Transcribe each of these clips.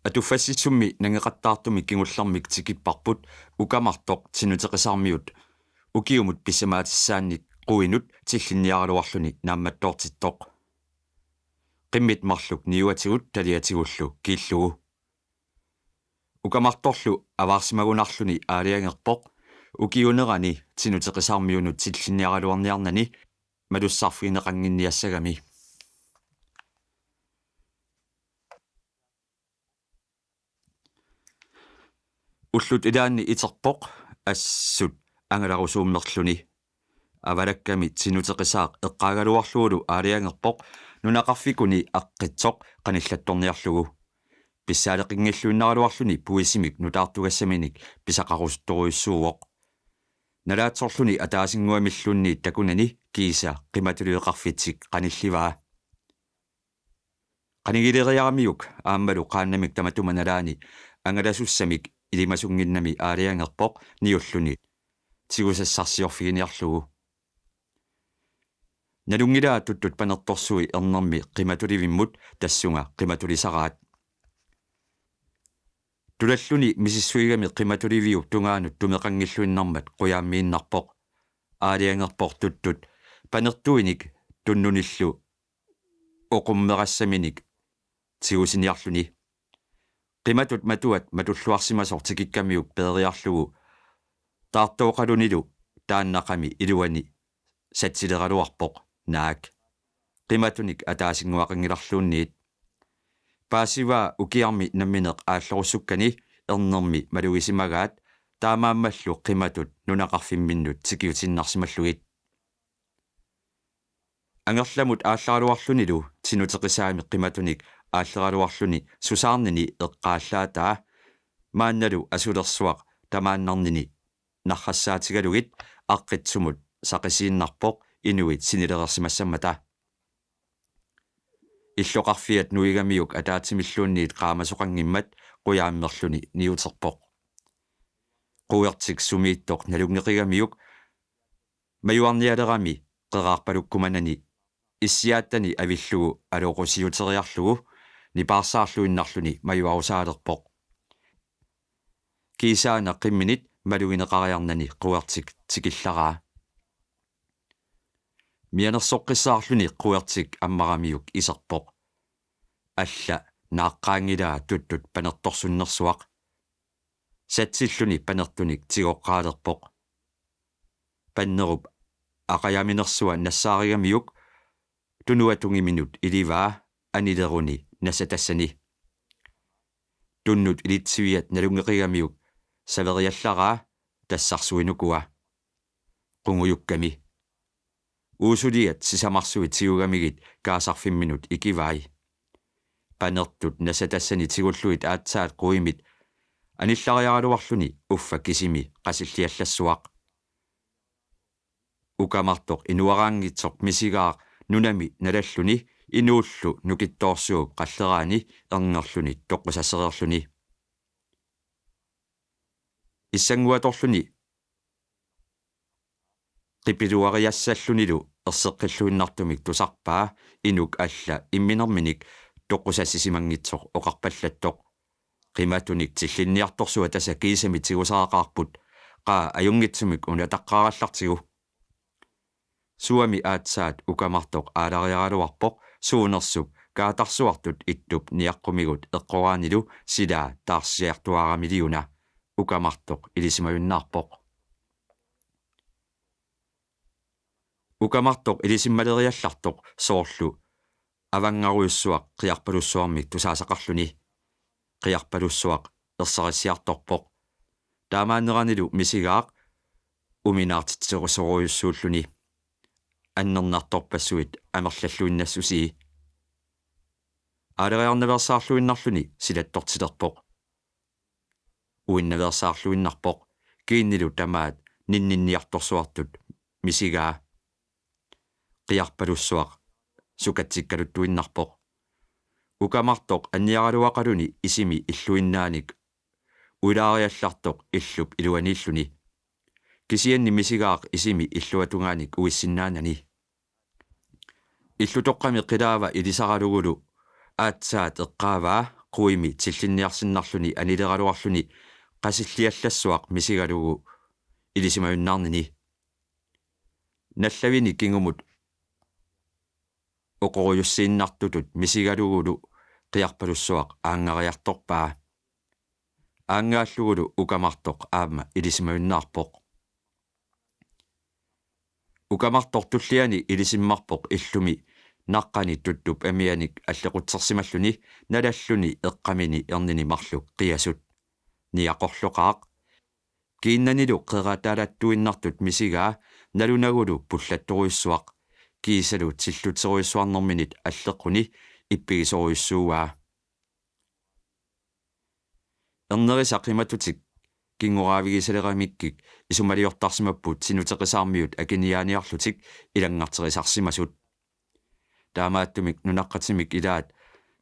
атуффассисумми нангеқаттаартуми кигуллэрмик тикиппарпут укамартоқ синутеқисармиут укиумут писсамаатиссаанник quinut тиллинниаралуарлуни наамматтоортиттоқ qimмит марлук ниуатигут талиатигуллу кииллугу укамарторлу аваарсимагунарлуни аалиангерпоқ укиунерани синутеқисармиунут тиллинниаралуарниарнани малуссарфигинеқангинниассагами уллут илаанни итерпоқ ассут ангаларусууммерлүни авалакками синутеқисаақ эққаагалуарлуулу аалиангерпоқ нунақарфикуни аққитсоқ қаниллатторниарлугу писсаалеқингиллуиннаалуарлуни пуисимик нутаартугассаминик писақарусторуйссууоқ налаатсорлуни атаасингуамиллунни такунани кииса қиматулиеқарфитсик қанилливаа қанигилериарамиук ааммалу қааннамик таматуманалаани ангаласуссамик илимасунгиннами аалиангерпоқ ниуллуни тигусассарсиорфигиниарлугу налунгилаа туттут панерторсуи ернэрми қиматуливиммут тассунга қиматулисараат тулаллуни мисиссуигами қиматуливиу тунгаанут тумеқангиллуиннэрмат қуяаммииннарпоқ аалиангерпоқ туттут панертуиник туннуниллу оқуммерассаминик тигусиниарлуни qimmatut matuat matulluarsimasor tikikkammiuk peeriarlugu taartooqalunilu taannaqami iluani satsileqaluarpoq naak qimatunik ataasinguaqangilarluunniit paasiva ukiarmi nammineq aallorusukkani ernermi malugisimagaat taamaammallu qimatut nunaqarfimminnut sikiutinnarsimallugit angerlamut aallarluarlunilu sinuteqisaami qimatunik ааллералуарлуни сусаарнини эққааллаатаа маанналу асулерсуақ тамааннарнини наррассаатигалугит аққитсумут сақисииннарпоқ инуит синилерерсимассаммата иллоқарфиат нуигамиук атаатимиллуунниит qaamasoqanngimmat quyaammerluni niuterpoq quertik sumiittoq nalungeqigamiuk mayuarnialerami qeraarpalukkumanani иссиааттани авиллугу алоқусиутериарлугу нипаарсаарлуиннарлуни маюарусаалерпоқ кисаана қимминит малугинеқариарнани қуертик тикиллараа мианерсоққиссаарлуни қуертик аммарамиук исерпоқ алла нааққаангилаа туттут панерторсуннерсуақ сатсиллуни панертуник тигоққаалерпоқ паннеруп ақаяминерсуа нассааригамиук tunuatungiminnut ilivaa anilерuni nasatassani tunnut ilitsiviat nalungeqigamiuk saveriallaraa tassarsuinukua qunguyukkami uusuliat sisamarsuit tiugamigit kaasarfimminut ikivai panertut nasatassani tigulluit aatsaat quimit anillariaraluarluni uffa kisimi qasilliallassuaq ukamartoq inuaraangitsoq misigaaq nunami nalalluni inuullu nukittoorsuup qalleraani ernerluni toqqusassererluni issanguatorluni qipiluariassallunilu erseqqilluinnartumik tusarpaa inuk alla imminerminik toqqusasisimanngitsoq oqarpallattoq qimatunik tillinniartorsuwa tasa kiisami tigusaaqaarput qaa ajungitsumik unataqqaarallartigu suami aatsaat ukamartoq aalariaraluarpoq suunersuk kaatarsuartut ittup niaqqummigut eqqoraanilu silaa taarsiartuaramiliuna ukamartoq ilisimayunnaarpoq ukamartoq ilisimmaleriallartoq soorlu avangaruissuaq qiarpalussuarmik tusaasaqarluni qiarpalussuaq ersarissiartorpoq taamaanneranilu misigaaq uminaartitserusoruyussuulluni аннернарторпассуит амерллаллуиннассусии алериарнаверсаарлуиннарлуни силаттортилерпоқ уиннаверсаарлуиннарпоқ кииннилу тамаат ниннинниарторсуартут мисигаа қиарпалуссуақ сукатсиккалуттуиннарпоқ укамартоқ анниаралуақалуни исими иллуиннааник улаариаллартоқ иллуп илуаниллуни кисианни мисигаақ исими иллуатунгааник уиссиннаанани иллутоққами қилаава илисаралугулу аатсаат эққааваа quimi tillinniarsinnarluni anileraluarluni qasilliallassuaq misigalugu ilisimayunnaarnini nallavini kingumut oqoruyussiinnartutut misigalugulu qiarpalussuaq aangariartorpaa aangaalluгулу ukamartoq aama ilisimayunnaarpoq ukamartortulliani ilisimmarpoq illumi naqqani tuttup amianik allequtsersimalluni nalalluni eqqamini ernini marluk qiasut niaqorloqaaq kiinnanilu qerataalattuinnartut misigaa nalunagulu pullattoruissuaq kiisalu tilluteruissuarnerminit alleqquni ippigisoruissuugaa ernerisa qimatutik kingoraavigisaleraamikkik isumaliortarsimapput sinuteqisaarmiut akiniaaniarlutik ilangarterisarsimasut taamaattumik nunaqqatimik ilaat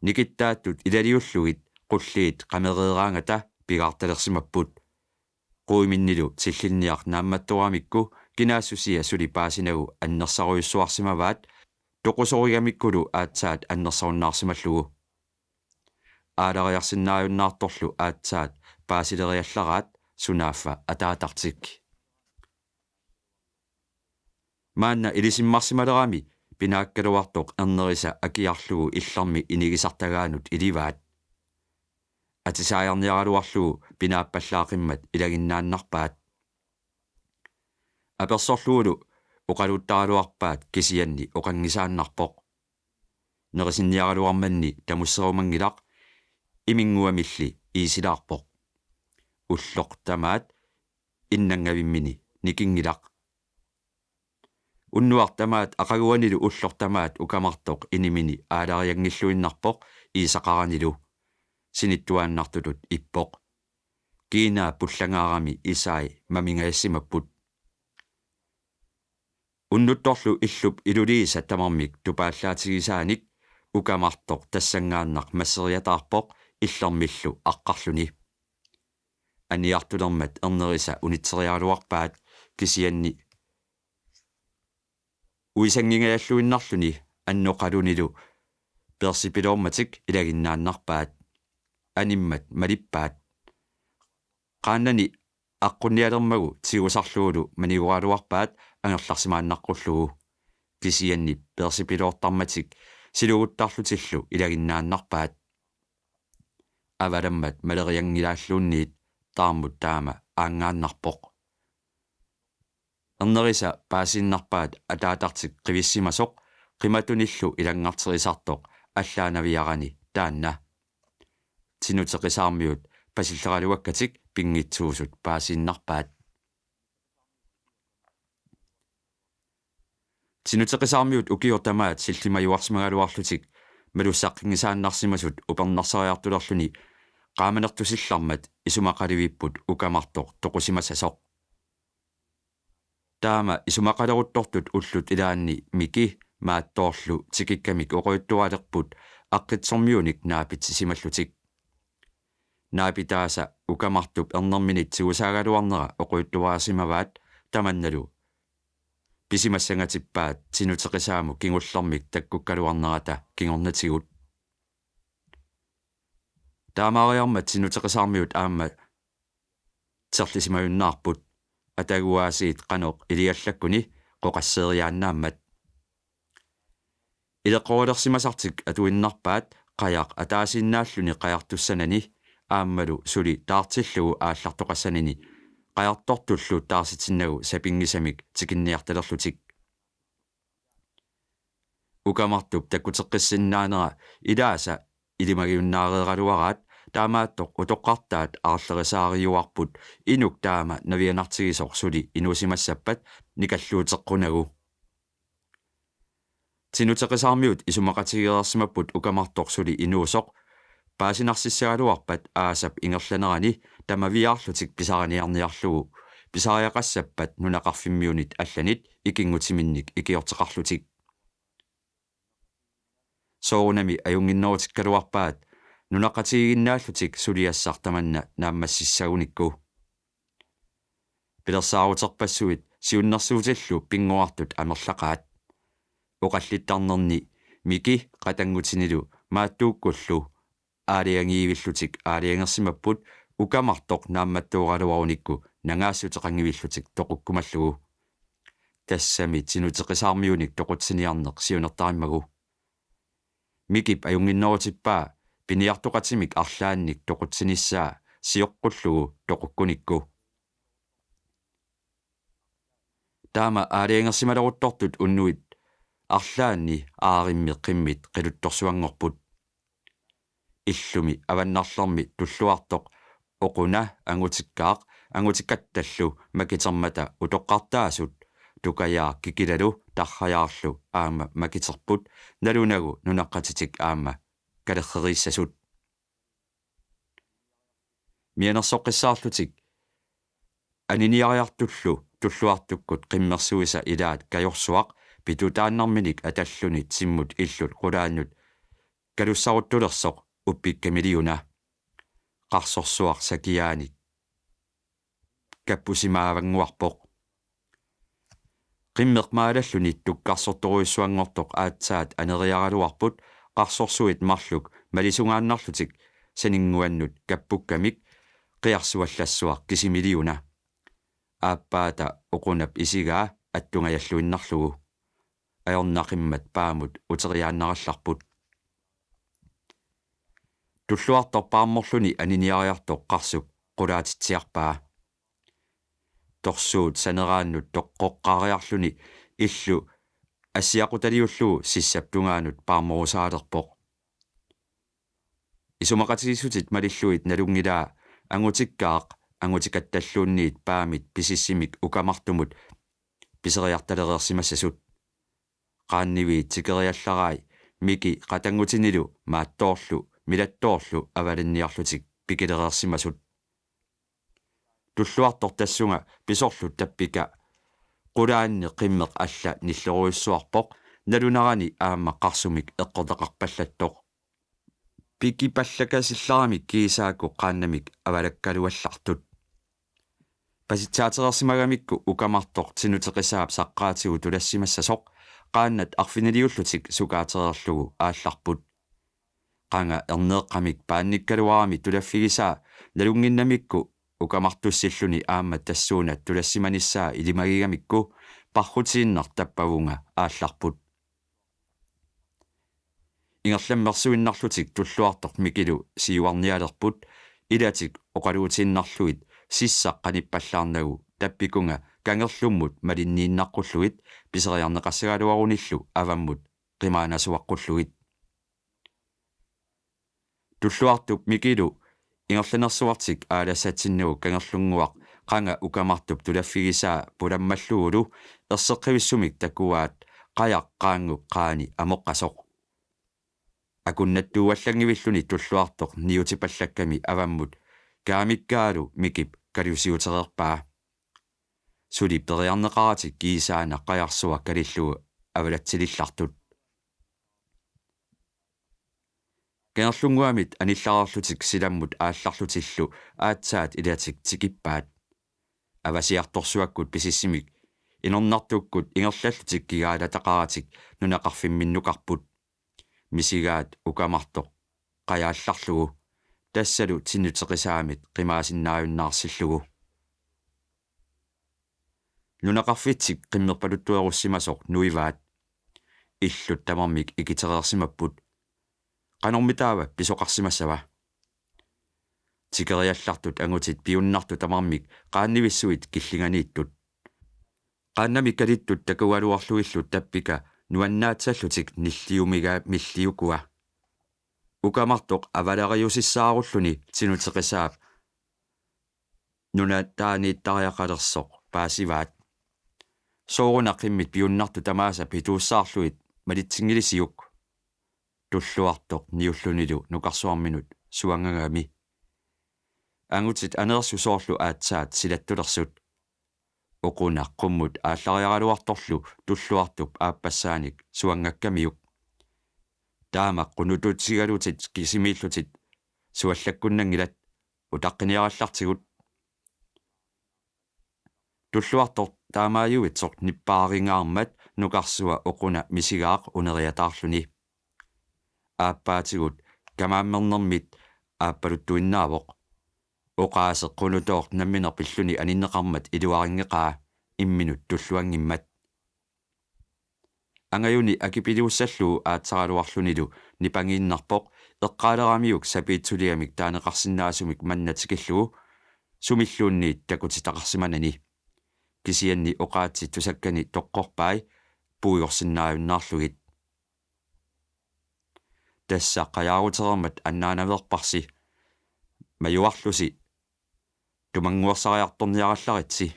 nikittaattut ilaliullugit qulliit qamereeraangata pigaartalersimapput quiminnilu tillinniaq naammattoraamikku kinaassusia suli paasinagu annersaruissuarsimavaat toqusorigamikulu aatsaat annersarunnaarsimallugu aalariarsinnaajunnaartorlu aatsaat paasileriallaraat sunaaffa ataatartik maanna ilisimmarsimaleraami pinaakkaluartoq ernerisa akiarlugu illermi inigisartagaanut ilivaat atisaajarniaraluarlugu pinaappallаақиммат ilaginnaannarpaat apersorluulu oqaluuttaraluarpaat kisianni oqangisaannarpoq nerisinniaraluarmanni tamusserumangilaq iminguamilli iisilaarpoq ulloq tamaat innangavimmini nikingilaq unnuartamaat aqaguanilu ullortamaat ukamartoq inimini aalariangilluinnarpoq iisaqaranilu sinittuaannartulut ippoq kiinaa pullangaarami isai mamingayassimapput unnuttorlu illup iluliisa tamarmik tupaallaatigisaanik ukamartoq tassangaannaq masseriataarpoq illermillu aqqarluni aniartulermat ernerisa unitserialuarpaat kisianni uisangingajalluinnarluni annoqalunilu persipiloormatik ilaginnaannarpaat animmat malippaat qaannani aqqunnialermagu tigusarluulu manigualuarpaat angerlarsimaannaqqulluu kisianni persipiloortarmatik siluguttarlutillu ilaginnaannarpaat avalammat maleriangilaalluunniit taarmut taama aangaannarpoq ernerisa paasinnarpaat ataatartik qivissimasoq qimatunillu ilangarterisartoq allaanaviarani taanna sinuteqisaarmiut pasilleraluakkatik pingitsuusut paasinnarpaat sinuteqisaarmiut ukiortamaat sillimajuarsmagaluarlutik malussaqqingisaannarsimasut upernarsariartulerluni qaamanertusillarmat isumaqalivipput ukamartoq toqusimasasoq taama isumaqaleruttortut ullut ilaanni miki maattoorlu tikikkamik oqoyuttualerput aqqitsormiunik naapitsisimallutik naapitaasa ukamartup ernerminit sigusaagaluarnera oqoyuttuaasimavaat tamannalu pisimassangatippaat sinuteqisaamu kingullermik takkukkaluarnerata kingornatigut taamaariarmat sinuteqisaarmiut aamma terlisimayunnaarput ataguaasiit qanoq iliallakkuni qoqasseeriaannaammat ileqorulersimasartik atuinnarpaat qajaq ataasiinnaalluni qajartussanani aammalu suli taartillugu aallartoqassanini qajartortullu taarsitinnagu sapingisamik tikinniartalerlutik ukamartup takkuteqqissinnaanera ilaasa ilimagiunnaareeraluaraat taamaattoq utoqqartaat aarlerisaariuarput inuk taama navianartigisoq suli inusimassappat nikalluuteqqunagu sinuteqisaarmiut isumaqatigireersimapput ukamartoq suli inuusoq paasinarsiссagaluarpat aasap ingerlanerani tamaviaarlutik pisaraniarniarlugu pisariaqassappat nunaqarfimmiunit allanit ikingutiminnik ikiorteqarlutik soorunami ajunginnerutikkaluarpaat nunaqatiginnaallutik suliassartamanna naammassissagunikku pilersaaruterpassuit siunnersuutillu pinguartut amerlaqaat oqallittarnerni miki qatangutinilu maattuukkullu аалиангиивиллутик аалиангерсимаппут укамартоқ наамматтуугалуаруникку нангаассутеқангивиллутик тоқуккумаллугу тассами тинутеқисаармиуник тоқутсиниарнеқ сиунертариммагу микип аюнгиннерутиппаа пиниартоқатимик арлаанник тоқутсиниссаа сиоққуллугу тоқуккуникку таама аалиангерсималеруттортут уннуит арлаанни аариммеқ қиммит қилутторсуангорпут иллуми аваннарлэрми туллуартоқ оқуна ангутиккаақ ангутиккатталлу макитермата утоққартаасут тукаяа кикилалу тархаяарлу аама макитерпут налунагу нунаққатитик аама калеррериссасут мианерсоққиссаарлутик аниниариартуллу туллуартуккут қиммерсуиса илаат кайорсуақ питутааннарминик аталлуни тиммут иллут қулааннут калуссаруттулерсоқ уппиккамилиуна қарсорсуар сакиааник каппусимаавангуарпоқ qimmeqmaalalлуни туккарсорторуиссуангортоқ аатсаат анериаралуарпут қарсорсуит марлук малисунгааннарлутик санингуаннут каппуккамик қиарсуаллассуар кисимилиуна ааппаата оқунап исигаа аттунгаяллуиннарлугу аёрнақиммат паамут утериааннаралларпут туллуарторпаамморлуни аниниариартоқ қарсук қулаатитсиарпаа торсуут санерааннут тоққоққаариарлуни иллу ассиақуталиуллугу сиссаптунгаанут паамморусаалерпоқ исумақатигисутит малиллуит налунгилаа ангутиккаақ ангутикатталлуунниит паамит писиссимик укамартумут писериарталереерсимассасут qaanniviit tikeriallarai miki qatangutinilu maattoorlu milattoorlu avalinniarlutik pikilereersimasut tulluartor tassunga pisorlu tappika qulaanni qimmeq alla nilleruissuarpoq nalunarani aamma qarsumik eqqorteqarpallattoq pikipallakasillaaramik kiisaakku qaannamik avalakkaluallartut pasitsaatereersimagamikku ukamartoq tinuteqisaap saqqaatigu tulassimасsasoq qaannat arfiniliullutik sukaatereerlugu aallarput qanga erneeqqamik paannikkaluarami tulaffigisaa nalunginnamikku ukamartussilluni aamma tassuunat tulassimanissaa ilimagigamikku parrutiinnar tappavunga aallarput ingerlammersuinnarlutik tulluartoq mikilu siuarnialerput ilatik oqaluutiinnarluit sissaqqanippallarnagu tappikunga kangerlummut malinniinnaqqulluit piseriarneqassagaluarunillu avammut qimaanasuaqqulluit tulluartup mikilu ingerlanersuartik aalassatinnugu kangerlunguaq qanga ukamartup tulaffigisaa pulammalluulu erseqqivissumik takuaat qayaqqaangup qaani amoqqasoq akunnattuuallangivilluni tulluartoq niutipallakkami avammut kaamikkaalu mikip kaliusiutereerpaa suli periarneqaratik kiisaana qayarsua kalillugu avalatsilillartut kengerlunguamit anillararlutik silammut aallarlutillu aatsaat ilatik tikippaat avasiartorsuakkut pisissimik inornartukkut ingerlallutik kigaalataqaratik nunaqarfimminnuqarput misigaat ukamartoq qayaallarlugu tassalu tinnuteqisaamit qimaasinnaajunnaarsillugu nunaqarfitsik qimmerpaluttuerussimasoq nuivaat illut tamarmik ikitereersimapput qanormitaava pisoqarsimassava tikeriallartut angutit piunnartu tamarmik qaannivissuit killinganiittut qaannami kalittut takualuarluillut tappika nuannaatsallutik nilliumiga milliukua ukamartoq avalariusissaarulluni tinuteqisaap nunattaaniittariaqalersoq paasivaat soorunaqqimmit piunnartu tamaasa pituussaarluit malitsingilisiyuk tulluartoq niullunilu nuqarsuarminut suangagami angutit anersusoorlu aatsaat silattulersut oquna qummut aallariaraluartorlu tulluartup aappasaanik suangakkamiuk taama qunututigalutit kisimiillutit suallakkunnangilat utaqqiniarallartigut tulluartor taamaayuvitsoq nippaaringaarmat nuqarsua oquna misigaaq uneriataarluni aappaatigut kamaammernermit ааппалуттуиннаавоқ оqaaseqqunutooq намминерпиллуни аниннеқармат илуарингеқаа имминут туллуангиммат ангаюни акипилиуссаллуу аатсаралуарлунилу нипангииннарпоқ эққаалерамиук сапиитсулиамик таанеқарсинаасумик маннатикиллугу сумиллуунниит такутитақарсиманани кисианни оqaатси тусаккани тоққорпаи пуйорсиннааюннаарлугит тассаққаяарутерермат аннаанаверпарси маюарлуси тумангуерсариарторниаралларитси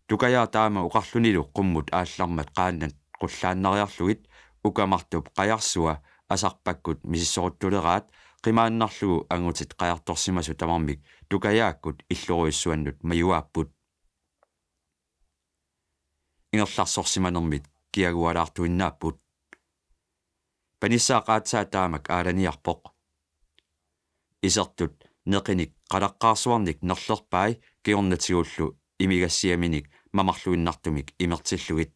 тукая таама уқарлунилу қуммут ааллармат qaannat qullaanнариарлугит укамартуп qaярсуа асарпаккут мисиссоруттулераат қимааннарлугу ангутит qaярторсимасу тамармик тукаяаккут иллуруйуссуаннут маюааппут ингерларсорсиманермит киагуалаартуиннааппут паниссаақаатсаа таамак ааланиарпоқ исертут неқиник қалаққарсуарник нерлерпаи киорнатигуллу имигассиаминик мамарлуиннартумик имертиллугит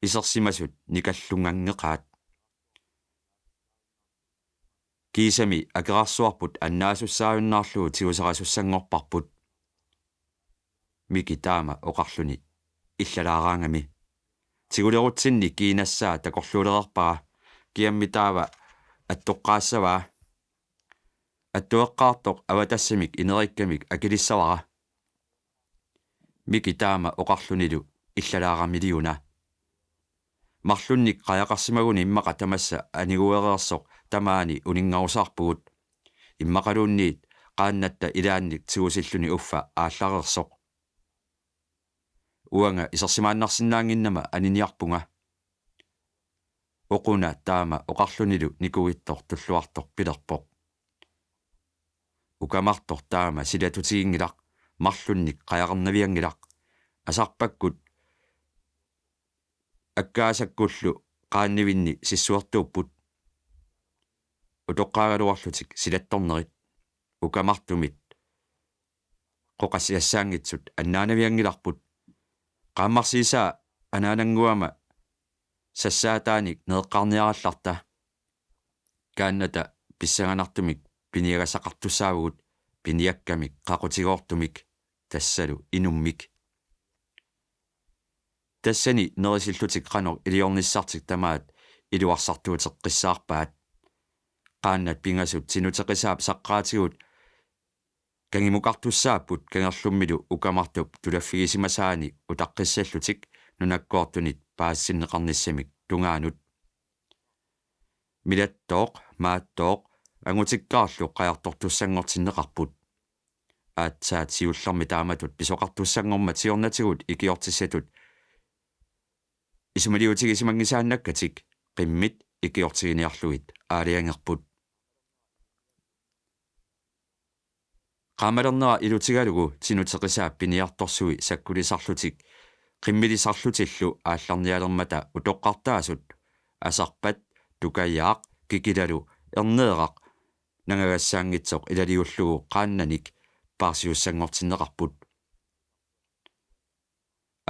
исерсимасут никаллунгангеқаат кисами акерарсуарпут аннаасуссааюннаарлугу тигусарасуссангорпарпут микитаама оқарлуни иллалаараангами тигулерутсинни киинассаа такорлуулерерпара киаммитаава аттоққаассаваа аттуэққаартоқ аватассамик инериккамик акилиссавара микитаама оқарлунилу иллалаарамилиуна марлунник қаяқарсимагуни иммақа тамасса анигуереерсоқ тамаани унингаарусаарпугут иммақалуунниит qaannatта илаанник тигусиллуни уффа аалларерсоқ уанга исерсимааннарсинаангиннама аниниарпунга оқуна таама оқарлунилу никуиттор туллуартор пилерпоқ укамартор таама силатутигингилақ марлунник қаяқарнавиангилақ асарпаккут аккаасаккуллу qaannivинни сиссуартууппут утоққаагалуарлутик силатторнерит укамартумит қоқассиассаангитсут аннаанавиангиларпут qaammarsiisaa anaananguama сассаатааник неэққарниаралларта каанната писсаганартумик пиниагасақартуссаагут пиниаккамик қақутигоортумик тассалу инуммик тассани нерисиллутик қанор илиорниссартик тамаат илуарсартуутеққиссаарпаат qaannat pingasut sinutеқисаап саққаатигут кангимукартуссааппут кангерлуммилу укамартуп тулаффигисимасаани утаққиссаллутик нунаккоортунит паассиннеқарниссамик тунгаанут милаттооқ мааттооқ ангутиккаарлу қаяртортуссангортиннеқарпут аатсаат сиуллерми тааматут писоқартуссангорма тиорнатигут икиортиссатут исумалиутигисимангисааннаккатик қиммит икиортигиниарлугит аалиангерпут qaamalerneraa ilutigalugu tinutеқисаап пиниарторсуи саккулисарлутик qimmilisarlutillu aallarnialermata utoqqartaasut asarpat tukayyaaq kikilalu erneeraq nangagassaangitsoq ilaliullugu qaannanik paarsiussangortinneqarput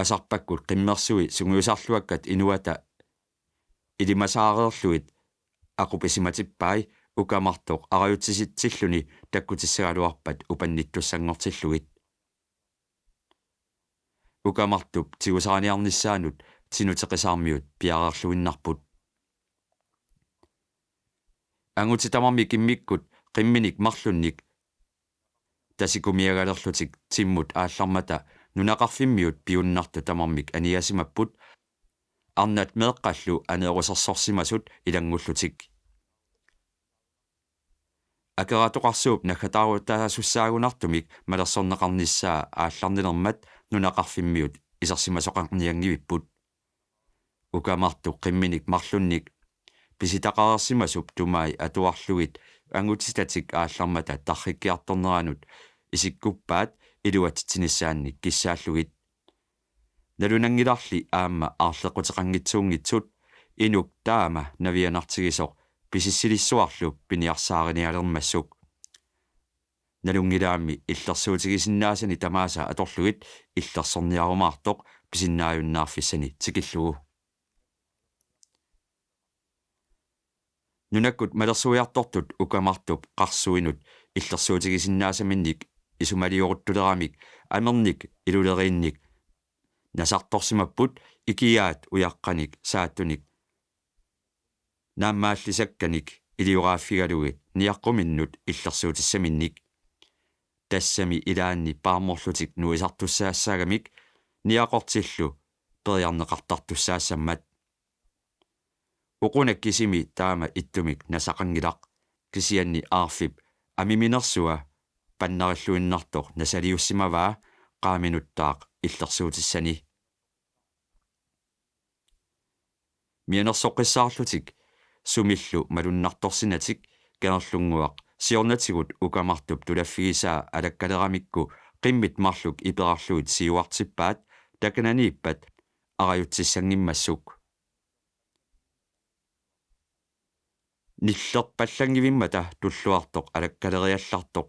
asarpakkut qimmersui sunguusarluakkat inuata ilimasaareerluit aqupisimatippai ukamartoq arayutsisitsilluni takkutissagaluarpat upannittussangortillugit ukamartup tigusaraniarnissaanut tinutеқисаарmiut piarerluinnarput angutitamarmi kimmikkut qimminik marlunnik tasikumiagalerlutik timmut aallarmata nunaqarfimmiut piunnartu tamarmik aniasimapput arnat meeqqallu aneerusarsorsimasut ilangullutik акератоқарсууп наггатааруутаасуссаагунартумик малерсорнеқарнissaа аалларнилермат нунақарфиммиут исерсимасоқарниангивиппут укамарту қимминик марлунник писитақарерсимасуп тумаи атуарлугит ангутитатик ааллармата тарриккиарторнеранут исиккуппаат илуатитсиниссаанник киссааллугит налунангиларли аама аарлеқутеқангитсуунгитсут инук таама навианартигисоқ писиссилиссуарлуп пиниарсаариниалермассук налунгилаами иллерсуутигисиннаасани тамааса аторлугит иллерсорниарумаартоқ писиннааюннаарфиссани тикиллугу Nunakkut malersuiartortut ukamartup qarsuinut illersuutigisinnaasaminik isumalioruttuleramik amernik iluleriinnik nasartorsimapput ikiaat uyaqqanik saattunik naammaаллисакканик илиугааффигалуги ниаққуминнут иллерсуутиссаминник тассами илаанни паарморлутик нуисартуссаассаагамик ниақортиллу периарнеқартартуссаассаммат уқунак кисими таама иттумик насақангилақ кисианни аарфип амиминерсуа паннариллуиннартоқ насалиуссимаваа qaaminuttaaq иллерсуутиссани мианерсоққиссаарлутик сумиллу малуннарторсинатик кенерлунгуақ сиорнатигут укамартуп тулаффигисаа алаккалерамикку қиммит марлук иперарлуит сиуартиппаат такананииппат араютсиссангиммассук ниллерпаллангивиммата туллуартоқ алаккалериаллартоқ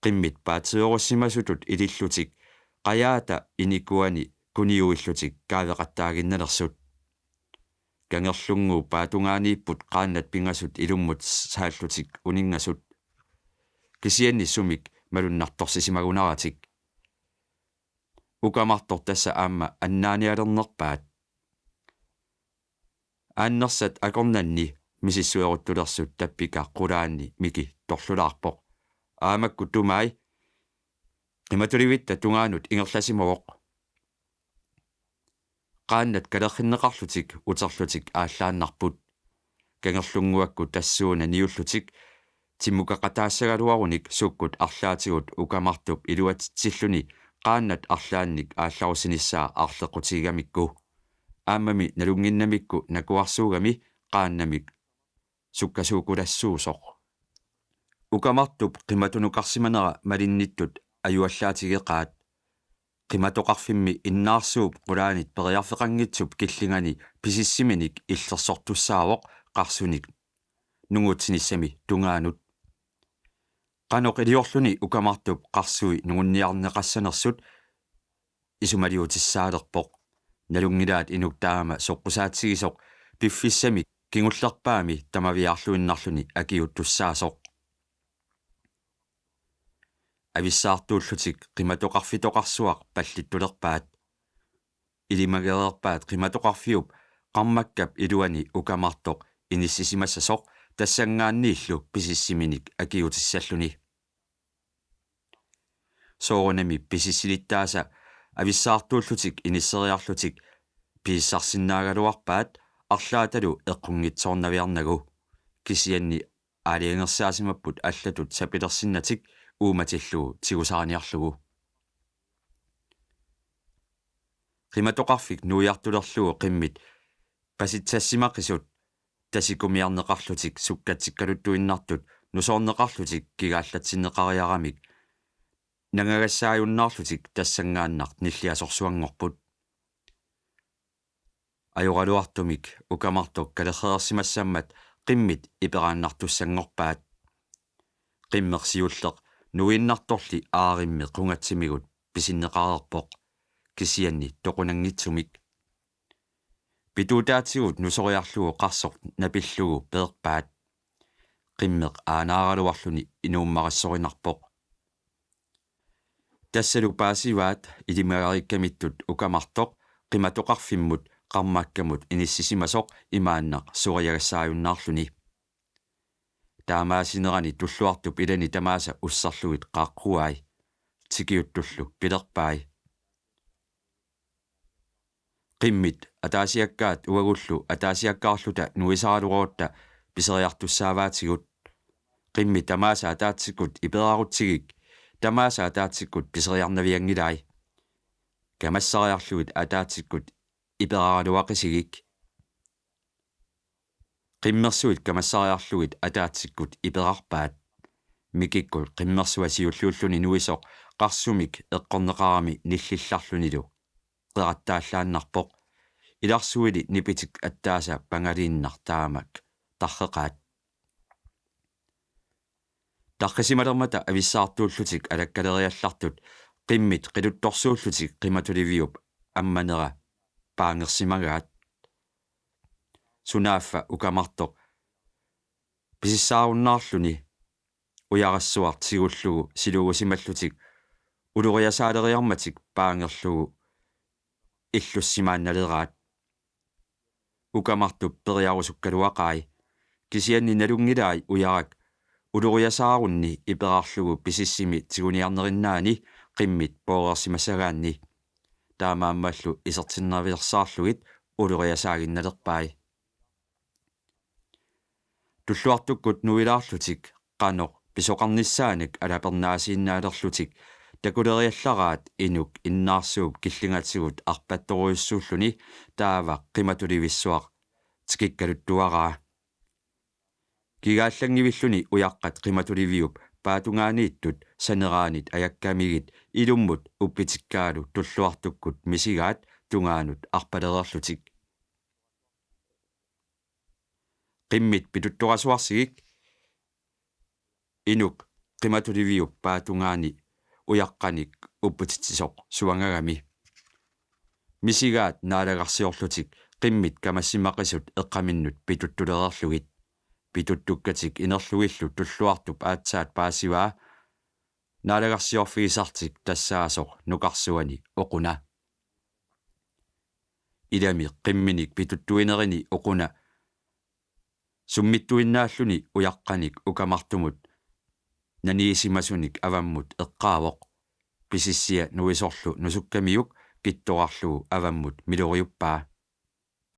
қиммит паатиоруссимасутут илиллутик qayaata inikkuani kuniuillutик kaavеqattaagинналерсут кангерлунгуу паатунганииппут qaannat pingasut ilumмут сааллутик унингасут кисианни сумик малуннарторсисимагунаратик укамартор тасса аама аннааниалернерпаат ааннерсат акорнанни мисиссуеруттулерсут таппика qulaanni miki toрлулаарпоq аамакку тумай иматуливитта тунгаанут ингерласимавоқ qaannat kalерриннеқарлутик утерлутик ааллааннарпут кангерлунгуакку тассууна ниуллутик тиммукақатаассагалуаруник суккут арлаатигут укамартуп илуатитсиллуни qaannat арлаанник аалларусиниссаа аарлеқутигамикку ааммами налунгиннамикку накуарсуугами qaannamik суккасуукулассуусоқ укамартуп қиматунуқарсиманера малинниттут аюаллаатигеқаат qimatoqarfimmi innaarsuup qulaanit periarfeqanngitsup killingani pisissiminik иллерсортуссаавоq qarsunik nunguutsinissami tungaanut qanoq iliorluni ukamartup qarsui nungunniarneqassanersut isumaliutissaalerpoq nalungilaat inuktaama soqqusaatsigisoq piffissami kingullerpaami tamaviarluinnarluni akiuttussaasoq ависсаартууллутик qimatoqarfitoqarsuaq паллиттулерпаат илимагерерпаат qimatoqarfiup qarmakkap iluani ukamartoq inississimassasоq тассангааннииллу писиссиминик акиутиссаллуни соорунами писиссилиттааса ависсаартууллутик иниссериарлутик пииссарсиннаагалуарпаат арлааталу эққунгитсоорнавиарнагу кисианни аалиангерсаасимаппут аллатут сапилерсиннатик ууматиллуу тигусааниарлугу qimatoqarfik nuiartulерlугу qimмит паситсассимаққисут тасикумиарнеқарлутик суккатсиккалуттуиннартут нусоорнеқарлутик кигааллатсиннеқариарамик нангагассааюннаарлутик тассангааннарт ниллиасорсуангорпут ajorluartumik ukamartok kalерrersimassammat qimmit iperaannartussangorpaat qimmersiulleq nuinnartorli aarimmi qungatsimigut pisinneqarerpoq kisianni toqunanngitsumik pituutaatigut nusoriarlugu qarsoq napillugu peerpaat qimmeq aanaaraluarluni inuummaqassorinarpoq tassalu paasivaat ilimagarikkamittut ukamartoq qimatoqarfimmut qarmaakkamut inississimasoq imaannaq suriagassaajunnaarluni таамаасинерани туллуартуп илани тамааса уссарлугит qaaqquai тикиуттуллу пилерпай qimmit атаасиаккаат уагуллу атаасиаккаарлута нуисаралугуутта писериартуссааваатигут qimmi тамааса атаатсиккут ипераарутсигик тамааса атаатсиккут писериарнавиангилай камассариарлугит атаатсиккут иперааралуақисигик qimmersuit kamassariarlugit ataatsikut iperarpaat mikikkult qimmersuasiulluulluni nuisoq qarsumik eqqorneqarami nillillarlunilu qerattaallaannarpoq ilarsuili nipitik attaasa pangaliinnartaamak tarreqaat tarqisimalermata avissaartuullutik alakkaleriallartut qimmit qiluttorsuullutik qimatuliviup ammanera paangersimagaat sunaaffa ukamartoq pisissaarunnarluni ujarassuart sigullugu siluugusimallutik uluriasaaleriarmatik paangerlugu illussimaannaleraat ukamartup periarusukkaluaqai kisianni nalungilaai ujarak uluriasaarunni iperarlugu pisissimi tiguniarnerinnaani qimmit poorersimassagaanni taamaammallu isertinnervisersaarlugit uluriasaaginnalerpai tulluartukkut nuilaarlutik qanoq pisoqarnissaanak alapernaasiinnaalerlutik takuleriallaraat inuk innaarsuup killingatsigut arpattoruyussuulluni taavaq qimatulivissuaq tikikkaluttuaraa kigaallanngivilluni uyaqqat qimatuliviup paatungaaniittut saneraanit ajakkamigit ilummut uppitikkaalu tulluartukkut misigaat tungaanut arpalererlutik qimmit pituttorasuarsigik inuk qimatuliviup paatungaani uyaqqanik upputittisoq suangagami misigaat naalagarsiorlutik qimmit kamassimaqisut eqqaminnut pituttulererlugit pituttukkatik inerlugillu tulluartup aatsaat paasivaa naalagarsiorfigisartik tassaasoq nuqarsuani oquna ilami qimminik pituttuinerini oquna summittuinnaalluni uyaqqanik ukamartumut naniisimasunik avammut eqqaavoq pisissia nuisorlu nusukkamiuk kittoqarlugu avammut miluriuppaa